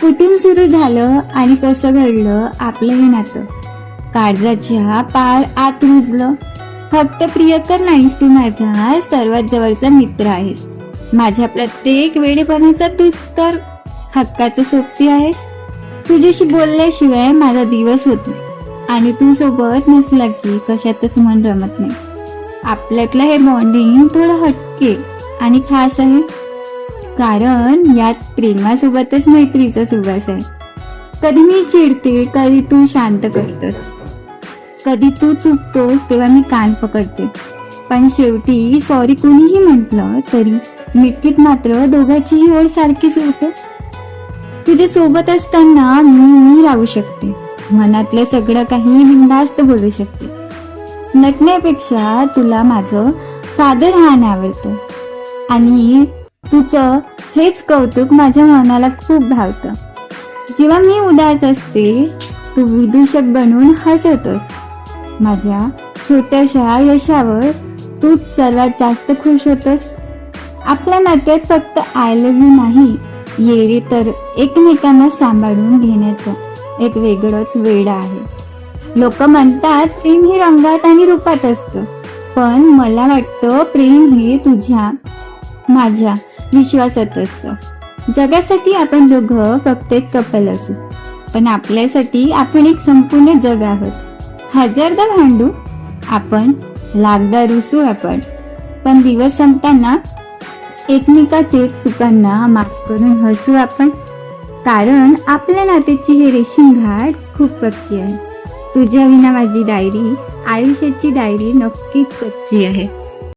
कुठून सुरू झालं आणि कसं घडलं आपलं हे नातं? काळजाच्या पार आत रुजलं. फक्त प्रियकर नाहीस, तू माझा सर्वात जवळचा मित्र आहेस. माझ्या प्रत्येक वेळेपणाचा तूच तर हक्काचं सोबती आहेस. तुझ्याशी बोलल्याशिवाय माझा दिवस होत नाही आणि तू सोबत नसला की कशातच मन रमत नाही. आपल्यातलं हे बॉन्डिंग थोडं हटके आणि खास आहे, कारण यात प्रेमासोबतच मैत्रीचा सुवास आहे. कधी मी चिडते, कधी तू शांत करतोस, कधी तू चुकतोस तेव्हा मी कान पकडते. पण शेवटी सॉरी कोणीही म्हटलं तरी मिठीत मात्र दोघांचीही ओढ सारखीच होते. तुझ्या सोबत असताना मी राहू शकते, मनातलं सगळं काही बिनधास्त बोलू शकते. नटण्यापेक्षा तुला माझं साधं राहणं आवडतं आणि तुझं हेच कौतुक माझ्या मनाला खूप भावतं. जेव्हा मी उदास असते तू विदूषक बनून हसतोस. माझ्या छोट्याशा यशावर तूच सर्वात जास्त खुश होतोस. आपल्या नात्यात फक्त आय लव्ह यू नाही, येरे तर एकमेकांना सांभाळून घेण्याचं एक वेगळंच वेड आहे. लोक म्हणतात प्रेम हे रंगात आणि रूपात असतं, पण मला वाटतं प्रेम हे तुझ्या माझ्या विश्वासात असतं. जगासाठी आपण दोघं फक्त एक कपल असू, पण आपल्यासाठी आपण एक संपूर्ण जग आहोत. हजारदा भांडू आपण, लाखदा रुसू आपण, पण दिवस संपताना एकमेकाचे चुकांना माफ करून हसू आपण. कारण आपल्या नात्याची हे रेशीम घाट खूप पक्की आहे. तुझ्या विना माझी डायरी, आयुष्याची डायरी नक्कीच कच्ची आहे.